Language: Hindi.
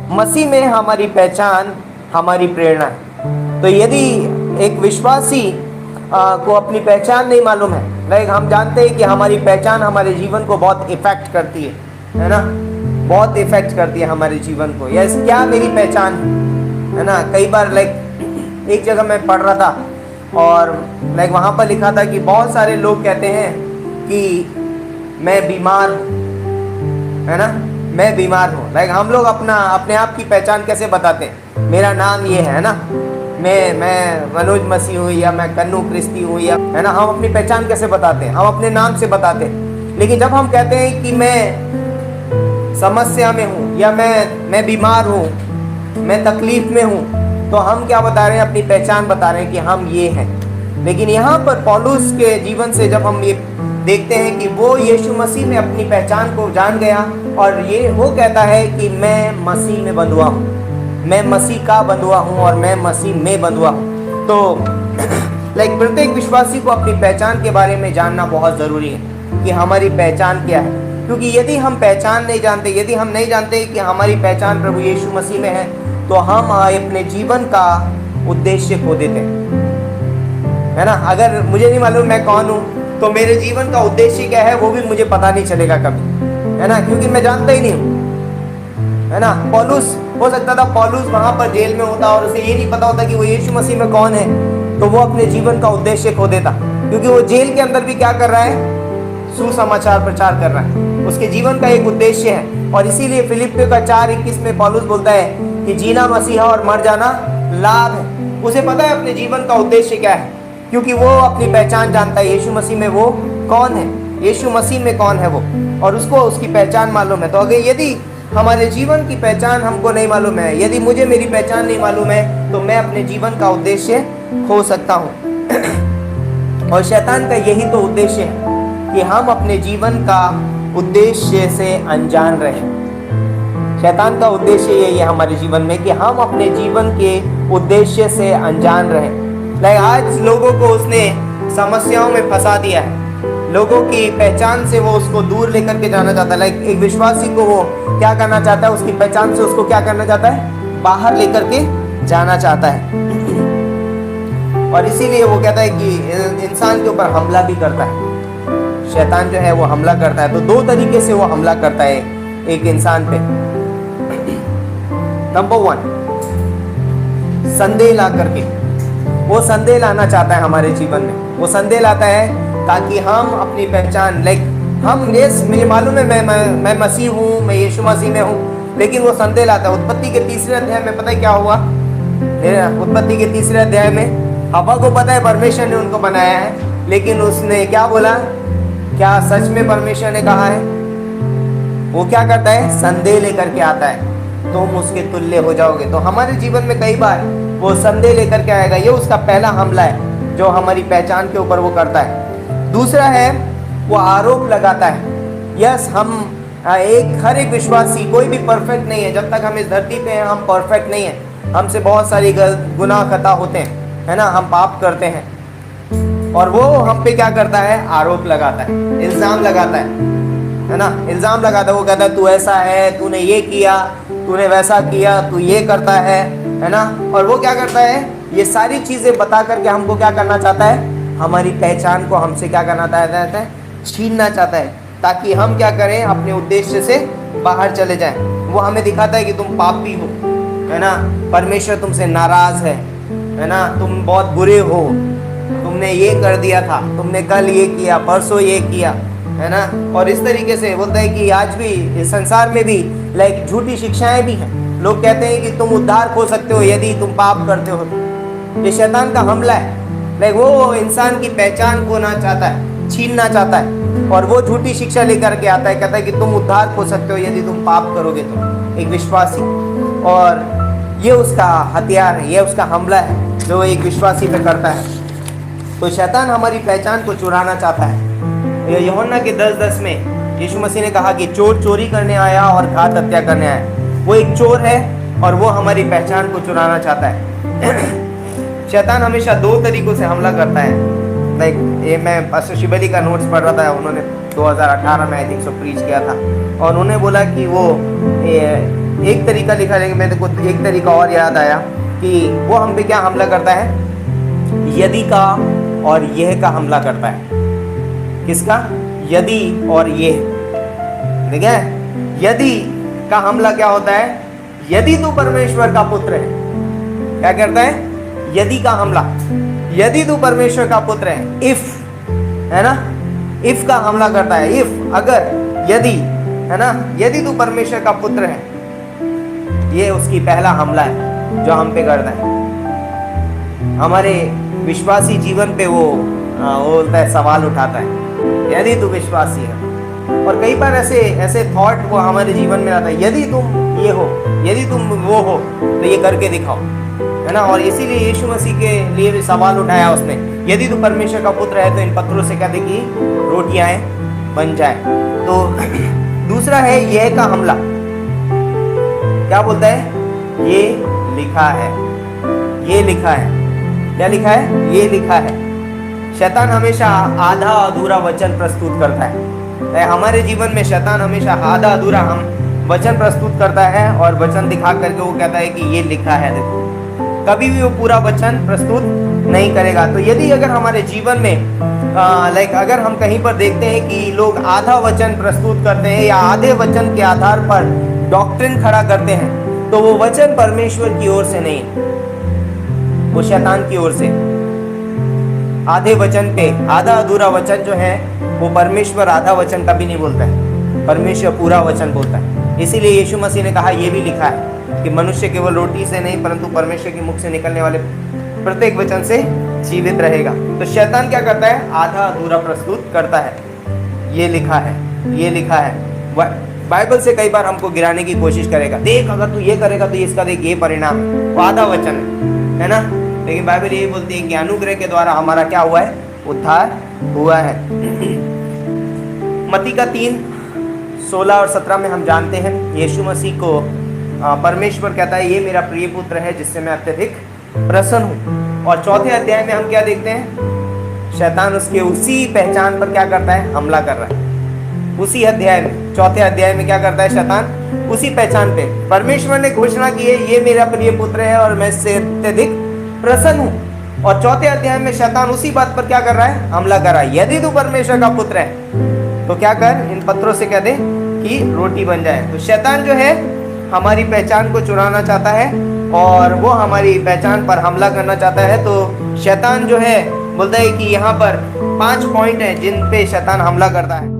मसीह में हमारी पहचान, हमारी प्रेरणा है। तो यदि एक विश्वासी को अपनी पहचान नहीं मालूम है, लाइक हम जानते हैं कि हमारी पहचान हमारे जीवन को बहुत इफेक्ट करती है ना, बहुत इफेक्ट करती है हमारे जीवन को। यस, क्या मेरी पहचान है ना। कई बार लाइक एक जगह मैं पढ़ रहा था और लाइक वहाँ पर लिखा था कि बहुत सारे लोग कहते हैं कि मैं बीमार हूँ, है ना, मैं बीमार हूँ। लाइक हम लोग अपने आप की पहचान कैसे बताते हैं, मेरा नाम ये है ना, मैं मनोज मसीह हूँ या मैं कन्नू क्रिस्ती हूँ, या है ना, हम अपनी पहचान कैसे बताते हैं, हम अपने नाम से बताते हैं। लेकिन जब हम कहते हैं कि मैं समस्या में हूँ या मैं बीमार हूँ, मैं तकलीफ में हूँ, तो हम क्या बता रहे हैं, अपनी पहचान बता रहे हैं कि हम ये हैं। लेकिन यहाँ पर पौलुस के जीवन से जब हम ये देखते हैं कि वो यीशु मसीह में अपनी पहचान को जान गया और ये वो कहता है कि मैं मसीह में बंधुआ हूँ, मैं मसीह का बंधुआ हूँ और मैं मसीह में बंधुआ हूँ। तो लाइक प्रत्येक विश्वासी को अपनी पहचान के बारे में जानना बहुत ज़रूरी है कि हमारी पहचान क्या है। क्योंकि यदि हम पहचान नहीं जानते, यदि हम नहीं जानते कि हमारी पहचान प्रभु यीशु मसीह में है, तो हम अपने जीवन का उद्देश्य खो देते हैं, है ना। अगर मुझे नहीं मालूम मैं कौन हूँ, तो मेरे जीवन का उद्देश्य क्या है वो भी मुझे पता नहीं चलेगा कभी, है ना, क्योंकि मैं जानता ही नहीं हूँ, है ना। पौलुस, हो सकता था पौलुस वहाँ पर जेल में होता और उसे ये नहीं पता होता कि वो यीशु मसीह में कौन है, तो वो अपने जीवन का उद्देश्य खो देता। क्योंकि वो जेल के अंदर भी क्या कर रहा है, सुसमाचार प्रचार कर रहा है, उसके जीवन का एक उद्देश्य है। और इसीलिए फिलिपियों का 4:21 में पौलुस बोलता है कि जीना मसीह और मर जाना लाभ है। उसे पता है अपने जीवन का उद्देश्य क्या है, क्योंकि वो अपनी पहचान जानता है, यीशु मसीह में वो कौन है, यीशु मसीह में कौन है वो, और उसको उसकी पहचान मालूम है। तो अगर यदि हमारे जीवन की पहचान हमको नहीं मालूम है, यदि मुझे मेरी पहचान नहीं मालूम है, तो मैं अपने जीवन का उद्देश्य खो सकता हूँ। और शैतान का यही तो उद्देश्य है कि हम अपने जीवन का उद्देश्य से अनजान रहें। शैतान का उद्देश्य यही है हमारे जीवन में कि हम अपने जीवन के उद्देश्य से अनजान रहें। लाइक आज लोगों को उसने समस्याओं में फंसा दिया है, लोगों की पहचान से वो उसको दूर लेकर के जाना चाहता है। लाइक एक विश्वासी को वो क्या करना चाहता है, उसकी पहचान से उसको क्या करना चाहता है, बाहर लेकर के जाना चाहता है। और इसीलिए वो कहता है कि इंसान के ऊपर हमला भी करता है, शैतान जो है वो हमला करता है। तो दो तरीके से वो हमला करता है एक इंसान पे। नंबर 1, संदेह ला करके, वो संदेह लाना चाहता है हमारे जीवन में। वो संदेह लाता है ताकि हम अपनी पहचान, लाइक हम यस मुझे मालूम है मैं मसीह हूँ, मैं यीशु मसीह में हूँ, लेकिन वो संदेह लाता है। उत्पत्ति के 3 अध्याय में पता है क्या हुआ, उत्पत्ति के 3 अध्याय में हवा को पता है परमेश्वर ने उनको बनाया है, लेकिन उसने क्या बोला, क्या सच में परमेश्वर ने कहा है? वो क्या करता है, संदेह लेकर के आता है, तुम उसके तुल्य हो जाओगे। तो हमारे जीवन में कई बार वो संदेह लेकर के आएगा, ये उसका पहला हमला है जो हमारी पहचान के ऊपर वो करता है। दूसरा है वो आरोप लगाता है। यस, हम हर एक विश्वासी, कोई भी परफेक्ट नहीं है। जब तक हम इस धरती पे हैं हम परफेक्ट नहीं है, हमसे बहुत सारी गुनाह खता होते हैं, है ना, हम पाप करते हैं। और वो हम पे क्या करता है, आरोप लगाता है, इल्ज़ाम लगाता है ना, इल्ज़ाम लगाता है। वो कहता है तू ऐसा है, तूने ये किया, तूने वैसा किया, तू ये करता है ना। और वो क्या करता है, ये सारी चीज़ें बता करके हमको क्या करना चाहता है, हमारी पहचान को हमसे क्या करना चाहता है, छीनना चाहता है, ताकि हम क्या करें, अपने उद्देश्य से बाहर चले जाएं। वो हमें दिखाता है कि तुम पापी हो, है ना, परमेश्वर तुमसे नाराज़ है ना, तुम बहुत बुरे हो, तुमने ये कर दिया था, तुमने कल ये किया, परसों ये किया, है ना। और इस तरीके से बोलता है कि आज भी इस संसार में भी लाइक झूठी शिक्षाएं भी हैं। लोग कहते हैं कि तुम उद्धार खो सकते हो यदि तुम पाप करते हो। ये शैतान का हमला है। लाइक वो इंसान की पहचान खोना चाहता है, छीनना चाहता है, और वो झूठी शिक्षा लेकर के आता है, कहता है कि तुम उद्धार खो सकते हो यदि तुम पाप करोगे तो, एक विश्वासी। और ये उसका हथियार है, ये उसका हमला है जो एक विश्वासी पे करता है। तो शैतान हमारी पहचान को चुराना चाहता है। यूहन्ना के 10:10 में यीशु मसीह ने कहा कि चोर चोरी करने आया और घात हत्या करने आया। वो एक चोर है और वो हमारी पहचान को चुराना चाहता है। शैतान हमेशा 2 तरीकों से हमला करता है। लाइक ये मैं पास्टर शिबली का नोट्स पढ़ रहा था, उन्होंने 2018 में आई थिंक सो प्रीच किया था, और उन्होंने बोला कि वो एक तरीका लिखा, लेकिन मेरे को एक तरीका और याद आया कि वो हम पे क्या हमला करता है, यदि का और यह का हमला करता है। किसका? यदि और ये, ठीक है। यदि का हमला क्या होता है, यदि तू परमेश्वर का पुत्र है, क्या करता है? यदि का हमला, यदि तू परमेश्वर का पुत्र है, इफ, है ना, इफ का हमला करता है। इफ, अगर, यदि, है ना, यदि तू परमेश्वर का पुत्र है, ये उसकी पहला हमला है जो हम पे करता है। हमारे विश्वासी जीवन पे वो बोलता है, सवाल उठाता है, यदि तू विश्वासी है। और कई बार ऐसे थॉट वो हमारे जीवन में आता है, यदि तुम ये हो, यदि तुम वो हो, तो ये करके दिखाओ, है ना। और इसीलिए यीशु मसीह के लिए भी सवाल उठाया उसने, यदि तू परमेश्वर का पुत्र है तो इन पत्थरों से क्या देखी, रोटियां बन जाए। तो दूसरा है यह का हमला, क्या बोलता है? ये लिखा है, ये लिखा है। क्या लिखा है? ये लिखा है। शैतान हमेशा आधा अधूरा वचन प्रस्तुत करता है। हमारे जीवन में शैतान हमेशा आधा अधूरा हम वचन प्रस्तुत करता है और वचन दिखा करके वो कहता है कि ये लिखा है, देखो। कभी भी वो पूरा वचन प्रस्तुत नहीं करेगा। तो यदि अगर हमारे जीवन में अगर हम कहीं पर देखते हैं कि लोग आधा वचन प्रस्तुत करते हैं या आधे वचन के आधार पर डॉक्ट्रिन खड़ा करते हैं, तो वो वचन परमेश्वर की ओर से नहीं, वो शैतान की ओर से। आधे वचन पे आधा अधूरा वचन जो है वो परमेश्वर आधा वचन कभी नहीं बोलता है, परमेश्वर पूरा वचन बोलता है। इसीलिए यीशु मसीह ने कहा, ये भी लिखा है कि मनुष्य केवल रोटी से नहीं परंतु परमेश्वर के मुख से निकलने वाले प्रत्येक वचन से जीवित रहेगा। तो शैतान क्या करता है? आधा अधूरा प्रस्तुत करता है, ये लिखा है, ये लिखा है। बाइबल से कई बार हमको गिराने की कोशिश करेगा, देख अगर तू ये करेगा तो इसका देख ये परिणाम है, वो आधा वचन है ना। लेकिन बाइबल ये बोलती है कि अनुग्रह के द्वारा हमारा क्या हुआ है? उद्धार हुआ है। मत्ती का 3:16 और 17 में हम जानते हैं यीशु मसीह को परमेश्वर कहता है, ये मेरा प्रिय पुत्र है जिससे मैं अत्यधिक प्रसन्न हूँ। और चौथे अध्याय में हम क्या देखते हैं? शैतान उसके उसी पहचान पर क्या करता है? हमला कर रहा है। उसी अध्याय में, चौथे अध्याय में क्या करता है शैतान? उसी पहचान पे परमेश्वर ने घोषणा की है, ये मेरा प्रिय पुत्र है और मैं इससे अत्यधिक प्रसन्न हूँ। और चौथे अध्याय में शैतान उसी बात पर क्या कर रहा है? हमला कर रहा है। यदि तू परमेश्वर का पुत्र है तो क्या कर, इन पत्थरों से कह दे कि रोटी बन जाए। तो शैतान जो है हमारी पहचान को चुराना चाहता है और वो हमारी पहचान पर हमला करना चाहता है। तो शैतान जो है बोलता है कि यहाँ पर 5 पॉइंट है जिन पे शैतान हमला करता है।